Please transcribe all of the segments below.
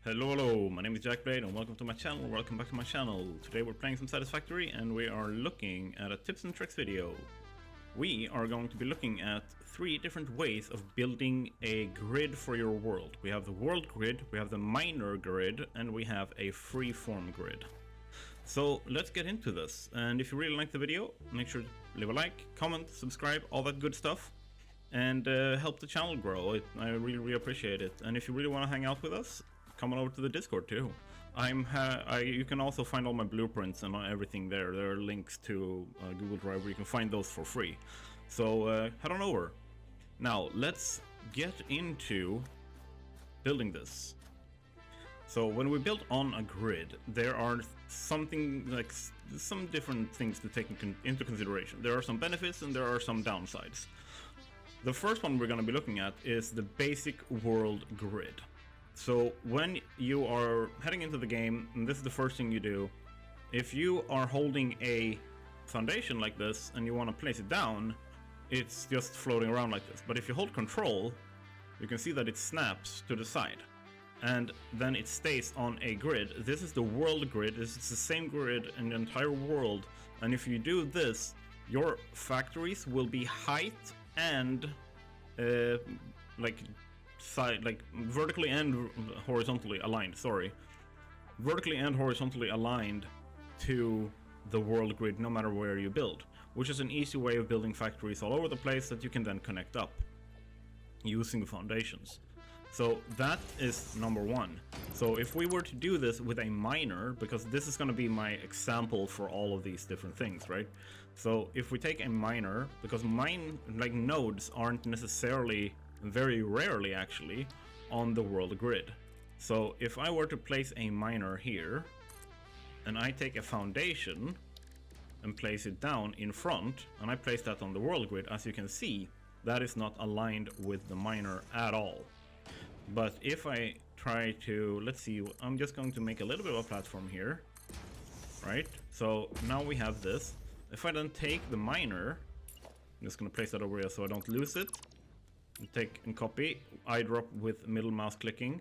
Hello, my name is Jackblade and welcome to my channel, welcome back to my channel. Today we're playing some Satisfactory and we are looking at a tips and tricks video. We are going to be looking at 3 different ways of building a grid for your world. We have the world grid, we have the miner grid, and we have a freeform grid. So let's get into this, and if you really like the video, make sure to leave a like, comment, subscribe, all that good stuff. And help the channel grow. I really appreciate it. And if you really want to hang out with us, come on over to the Discord too. You can also find all my blueprints and everything there. There are links to Google Drive where you can find those for free. So head on over. Now let's get into building this. So when we build on a grid, there are some different things to take into consideration. There are some benefits and there are some downsides. The first one we're going to be looking at is the basic world grid. So when you are heading into the game, and this is the first thing you do, if you are holding a foundation like this and you want to place it down, it's just floating around like this. But if you hold control, you can see that it snaps to the side. And then it stays on a grid. This is the world grid. This is the same grid in the entire world. And if you do this, your factories will be height and vertically and horizontally aligned. Vertically and horizontally aligned to the world grid, no matter where you build, which is an easy way of building factories all over the place that you can then connect up using the foundations. So that is number one. So if we were to do this with a miner, because this is going to be my example for all of these different things, right? So if we take a miner, because nodes aren't necessarily, very rarely actually, on the world grid. So if I were to place a miner here, and I take a foundation and place it down in front, and I place that on the world grid, as you can see, that is not aligned with the miner at all. But if I try to, let's see, I'm just going to make a little bit of a platform here, right? So now we have this. If I then take the miner, I'm just going to place that over here so I don't lose it. Take and copy, eyedrop with middle mouse clicking.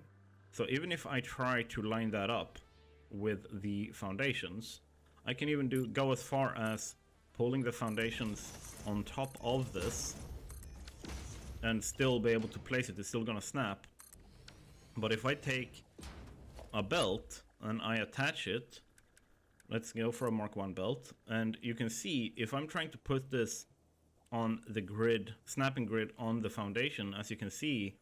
So even if I try to line that up with the foundations, I can even go as far as pulling the foundations on top of this and still be able to place it. It's still gonna snap. But if I take a belt and I attach it, let's go for a Mark 1 belt, and you can see if I'm trying to put this on the grid, snapping grid on the foundation, as you can see,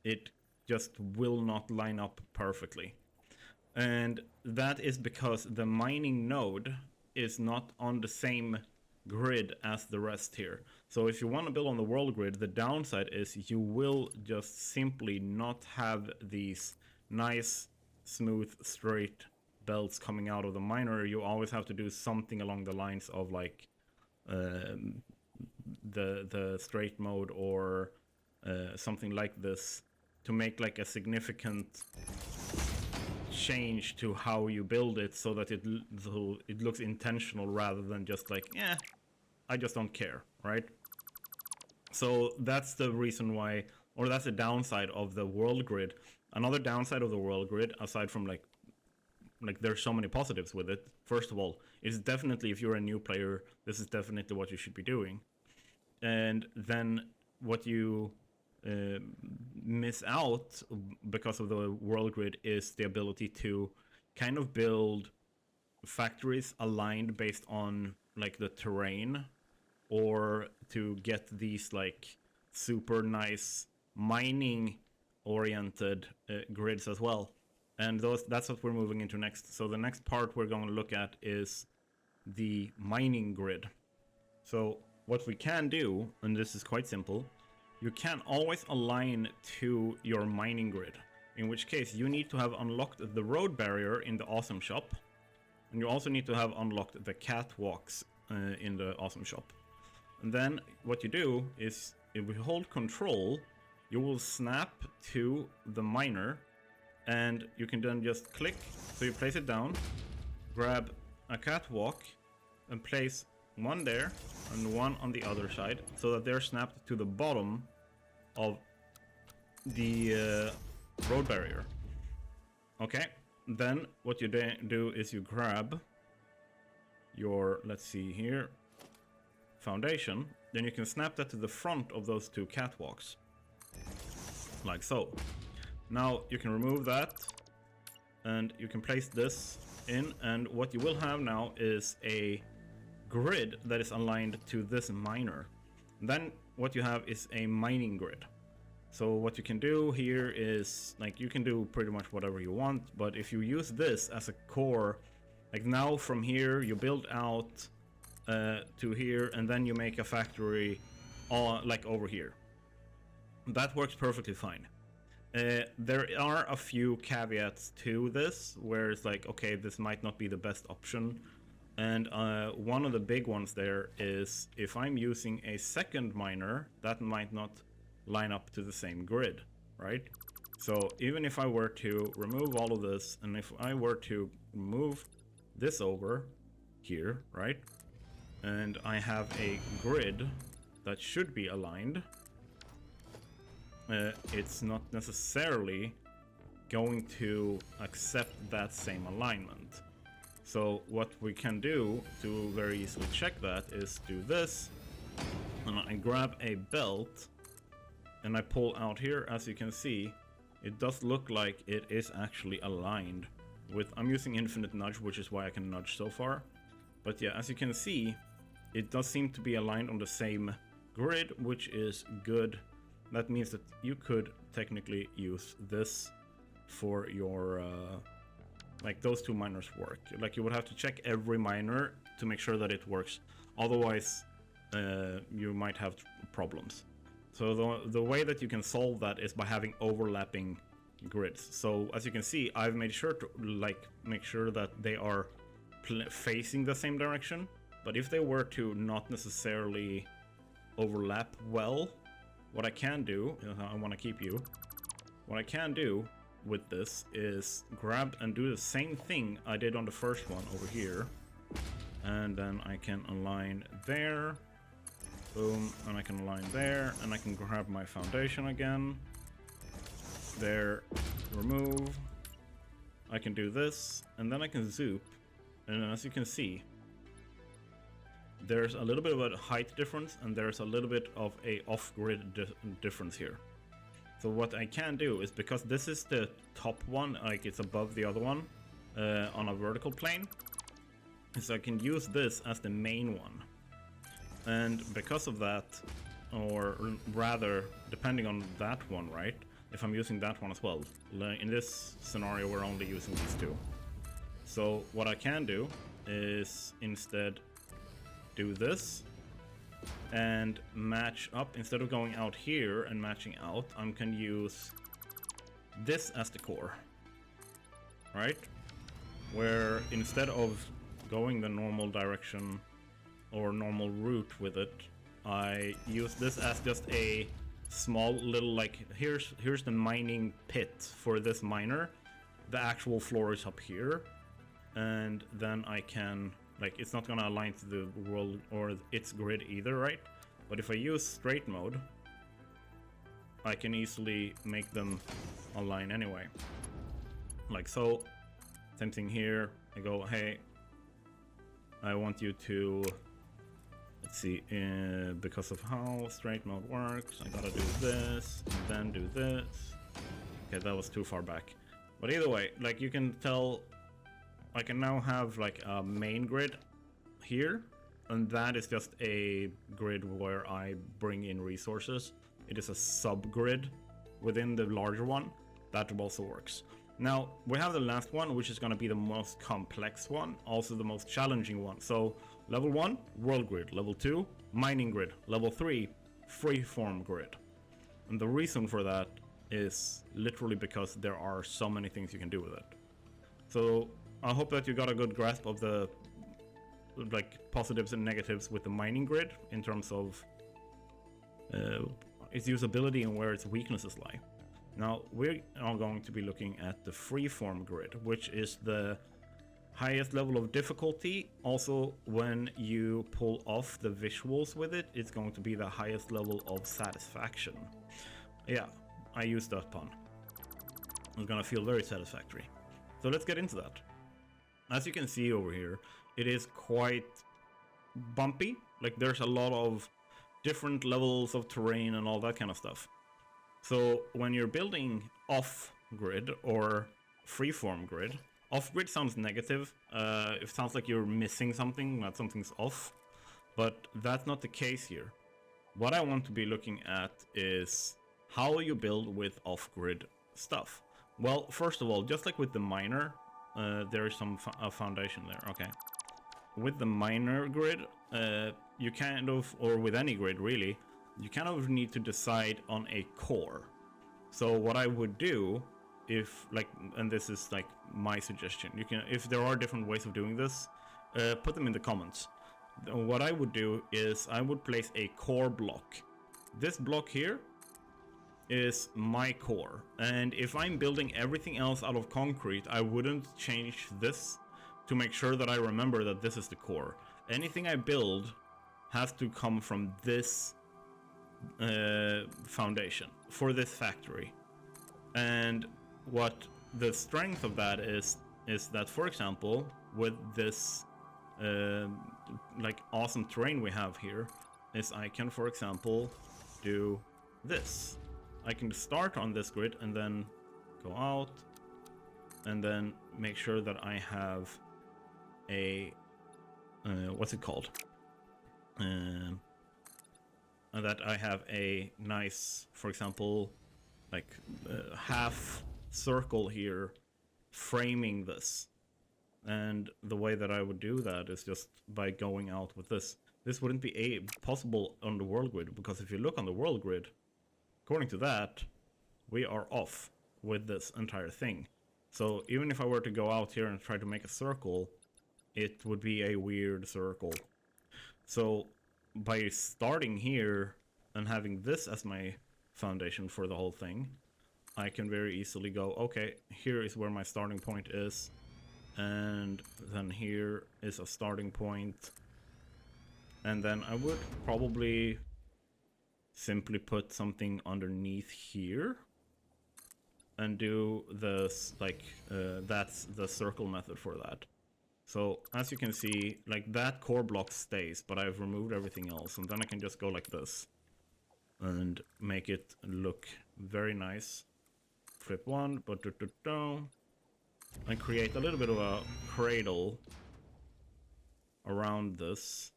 it just will not line up perfectly. And that is because the mining node is not on the same grid as the rest here. So if you want to build on the world grid, the downside is you will just simply not have these nice, smooth, straight belts coming out of the miner. You always have to do something along the lines of like the straight mode or something like this to make like a significant change to how you build it, so that it looks intentional rather than just like, I just don't care, right? So that's the reason why, or that's the downside of the world grid. Another downside of the world grid, aside from like there's so many positives with it. First of all, it's definitely, if you're a new player, this is definitely what you should be doing. And then what you miss out because of the world grid is the ability to kind of build factories aligned based on like the terrain, or to get these like super nice mining oriented grids as well. And that's what we're moving into next. So the next part we're going to look at is the mining grid. So what we can do, and this is quite simple, you can always align to your mining grid, in which case you need to have unlocked the road barrier in the awesome shop, and you also need to have unlocked the catwalks in the awesome shop. And then what you do is, if you hold control, you will snap to the miner, and you can then just click, so you place it down, grab a catwalk, and place one there and one on the other side, so that they're snapped to the bottom of the road barrier. Okay, then what you do is you grab your, let's see here, foundation. Then you can snap that to the front of those two catwalks. Like so. Now you can remove that and you can place this in, and what you will have now is a grid that is aligned to this miner. Then what you have is a mining grid. So what you can do here is, like, you can do pretty much whatever you want, but if you use this as a core, like now from here you build out to here, and then you make a factory like over here. That works perfectly fine. There are a few caveats to this, where it's like, okay, this might not be the best option. And one of the big ones there is, if I'm using a second miner, that might not line up to the same grid, right? So even if I were to remove all of this, and if I were to move this over here, right? And I have a grid that should be aligned, it's not necessarily going to accept that same alignment. So what we can do to very easily check that is do this, and I grab a belt, and I pull out here. As you can see, it does look like it is actually aligned with, I'm using infinite nudge, which is why I can nudge so far. But yeah, as you can see, it does seem to be aligned on the same grid, which is good. That means that you could technically use this for your, like those two miners work. Like you would have to check every miner to make sure that it works. Otherwise, you might have problems. So the way that you can solve that is by having overlapping grids. So as you can see, I've made sure to make sure that they are facing the same direction. But if they were to not necessarily overlap well, what I can do, I want to keep you, what I can do with this is grab and do the same thing I did on the first one over here. And then I can align there, boom, and I can align there, and I can grab my foundation again, there, remove, I can do this, and then I can zoop, and as you can see, there's a little bit of a height difference, and there's a little bit of a off-grid difference here. So what I can do is, because this is the top one, like it's above the other one on a vertical plane, is I can use this as the main one. And because of that, or rather, depending on that one, right? If I'm using that one as well. In this scenario, we're only using these two. So what I can do is instead do this and match up. Instead of going out here and matching out, I can use this as the core, right? Where instead of going the normal direction or normal route with it, I use this as just a small little, like, here's the mining pit for this miner. The actual floor is up here, and then I can, like, it's not gonna align to the world or its grid either, right? But if I use straight mode, I can easily make them align anyway. Like so. Same thing here. I go, hey, I want you to, let's see, because of how straight mode works, I gotta do this, and then do this. Okay, that was too far back. But either way, like you can tell, I can now have like a main grid here, and that is just a grid where I bring in resources. It is a subgrid within the larger one. That also works. Now, we have the last one, which is going to be the most complex one, also the most challenging one. So, level 1, world grid. Level 2, mining grid. Level 3, freeform grid. And the reason for that is literally because there are so many things you can do with it. So, I hope that you got a good grasp of the positives and negatives with the mining grid in terms of its usability and where its weaknesses lie. Now we are going to be looking at the freeform grid, which is the highest level of difficulty. Also, when you pull off the visuals with it, it's going to be the highest level of satisfaction. Yeah, I used that pun. It's gonna feel very satisfactory. So let's get into that. As you can see over here, it is quite bumpy. Like there's a lot of different levels of terrain and all that kind of stuff. So when you're building off-grid or freeform grid, off-grid sounds negative. It sounds like you're missing something, that something's off. But that's not the case here. What I want to be looking at is how you build with off-grid stuff. Well, first of all, just like with the miner, there is some foundation there. Okay. With the miner grid, you kind of, or with any grid really, you kind of need to decide on a core. So what I would do, if like, and this is like my suggestion, you can, if there are different ways of doing this, put them in the comments. What I would do is I would place a core block. This block here is my core, and if I'm building everything else out of concrete, I wouldn't change this to make sure that I remember that this is the core. Anything I build has to come from this foundation for this factory. And what the strength of that is that, for example, with this like awesome terrain we have here, is I can, for example, do this. I can start on this grid and then go out and then make sure that I have a what's it called? That I have a nice, for example, like half circle here framing this. And the way that I would do that is just by going out with this. This wouldn't be possible on the world grid, because if you look on the world grid, according to that, we are off with this entire thing. So even if I were to go out here and try to make a circle, it would be a weird circle. So by starting here and having this as my foundation for the whole thing, I can very easily go, okay, here is where my starting point is, and then here is a starting point, and then I would probably simply put something underneath here and do this, like that's the circle method for that. So as you can see, like that core block stays, but I've removed everything else, and then I can just go like this and make it look very nice. Flip one, but and create a little bit of a cradle around this,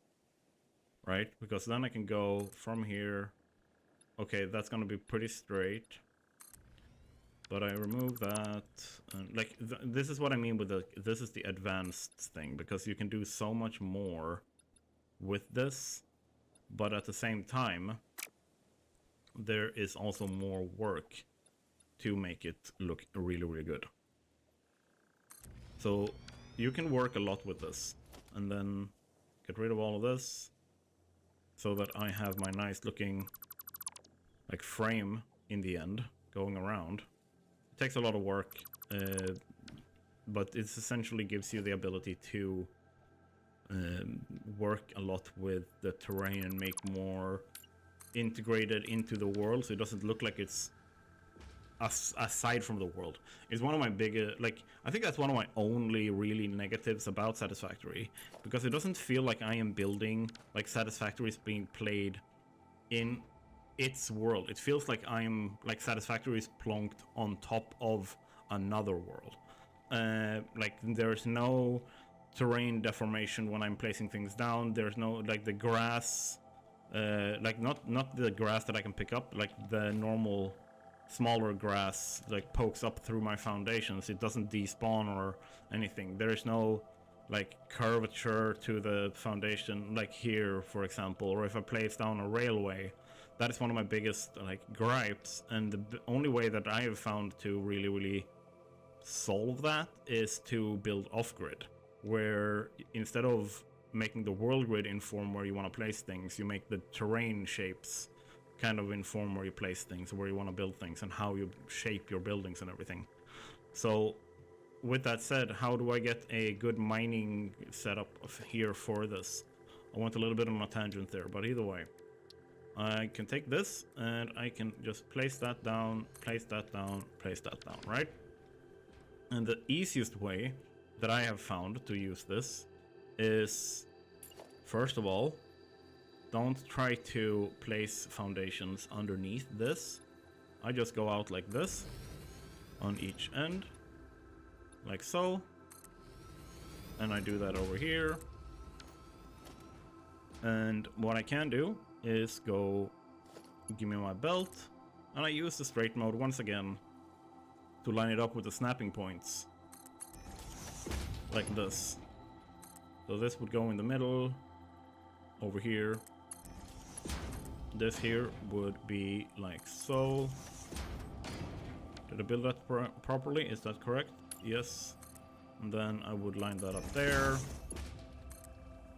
right? Because then I can go from here. Okay, that's gonna be pretty straight, but I remove that, and like this is what I mean with this is the advanced thing, because you can do so much more with this, but at the same time there is also more work to make it look really, really good. So you can work a lot with this, and then get rid of all of this so that I have my nice looking like frame in the end going around. It takes a lot of work, but it essentially gives you the ability to work a lot with the terrain and make more integrated into the world, so it doesn't look like it's aside from the world. It's one of my biggest, like, I think that's one of my only really negatives about Satisfactory, because it doesn't feel like I am building, like Satisfactory is being played in its world. It feels like I'm, like Satisfactory is plonked on top of another world. Like there's no terrain deformation when I'm placing things down. There's no, like the grass, like not the grass that I can pick up, like the normal smaller grass like pokes up through my foundations. It doesn't despawn or anything. There is no like curvature to the foundation like here, for example, or if I place down a railway. That is one of my biggest like gripes, and the only way that I have found to really solve that is to build off-grid, where instead of making the world grid inform where you want to place things, you make the terrain shapes kind of inform where you place things, where you want to build things, and how you shape your buildings and everything. So with that said, how do I get a good mining setup here for this? I went a little bit on a tangent there, but either way, I can take this and I can just place that down, place that down, place that down, right? And the easiest way that I have found to use this is, first of all, don't try to place foundations underneath this. I just go out like this on each end, like so. And I do that over here. And what I can do is go, give me my belt, and I use the straight mode once again to line it up with the snapping points, like this. So this would go in the middle, over here. This here would be like so. Did I build that properly? Is that correct? Yes. And then I would line that up there.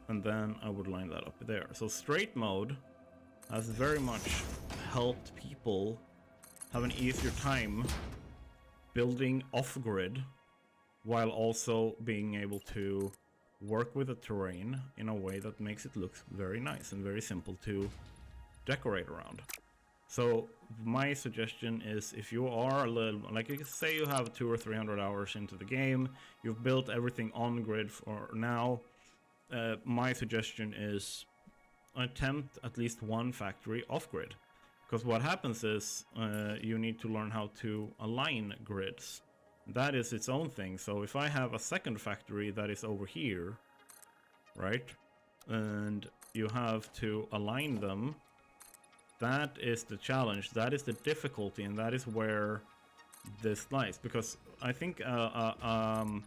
And then I would line that up there. So straight mode has very much helped people have an easier time building off-grid while also being able to work with the terrain in a way that makes it look very nice and very simple to decorate around. So my suggestion is, if you are a little, like, you say you have 200 or 300 hours into the game, you've built everything on grid for now, my suggestion is attempt at least one factory off grid. Because what happens is you need to learn how to align grids. That is its own thing. So if I have a second factory that is over here, right, and you have to align them, that is the challenge, that is the difficulty, and that is where this lies. Because I think a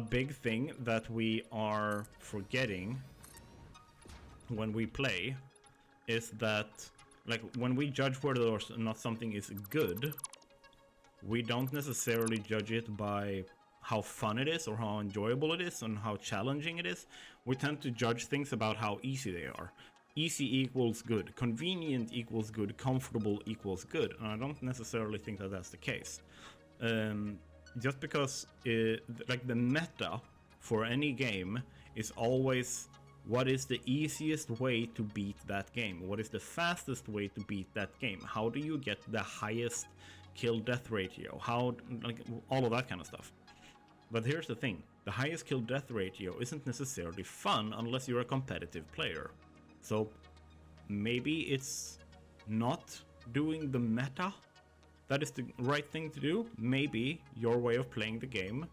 big thing that we are forgetting when we play is that, like, when we judge whether or not something is good, we don't necessarily judge it by how fun it is or how enjoyable it is and how challenging it is. We tend to judge things about how easy they are. Easy equals good, convenient equals good, comfortable equals good, and I don't necessarily think that that's the case. Just because like the meta for any game is always, what is the easiest way to beat that game? What is the fastest way to beat that game? How do you get the highest kill death ratio? How, like, all of that kind of stuff. But here's the thing, the highest kill death ratio isn't necessarily fun unless you're a competitive player. So maybe it's not doing the meta that is the right thing to do. Maybe your way of playing the game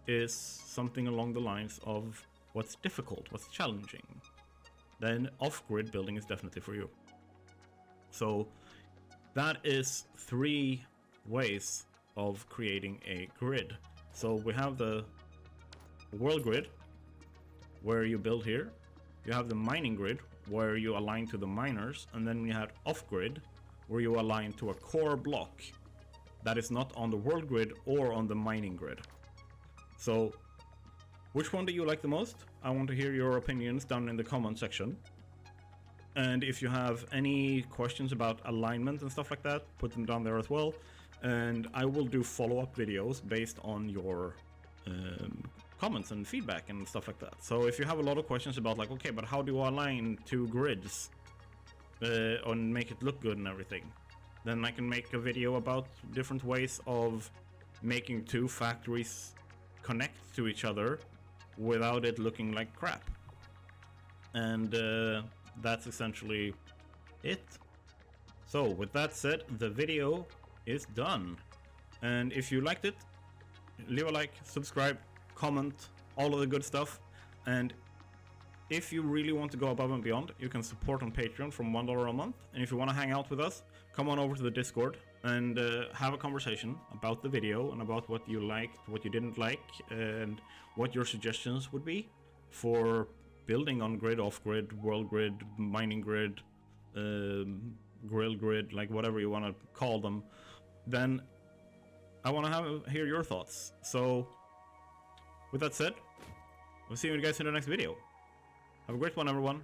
is something along the lines of what's difficult, what's challenging. Then off-grid building is definitely for you. So that is 3 ways of creating a grid. So we have the world grid, where you build here. You have the mining grid, where you align to the miners, and then you have off-grid, where you align to a core block that is not on the world grid or on the mining grid. So which one do you like the most? I want to hear your opinions down in the comment section. And if you have any questions about alignment and stuff like that, put them down there as well. And I will do follow-up videos based on your comments and feedback and stuff like that. So if you have a lot of questions about, like, okay, but how do you align 2 grids and make it look good and everything, then I can make a video about different ways of making 2 factories connect to each other without it looking like crap. And that's essentially it. So with that said, the video is done. And if you liked it, leave a like, subscribe, comment, all of the good stuff. And if you really want to go above and beyond, you can support on Patreon from $1 a month. And if you want to hang out with us, come on over to the Discord and have a conversation about the video and about what you liked, what you didn't like, and what your suggestions would be for building on grid, off grid, world grid, mining grid, grill grid, like whatever you want to call them. Then I want to hear your thoughts. So with that said, we'll see you guys in the next video. Have a great one, everyone.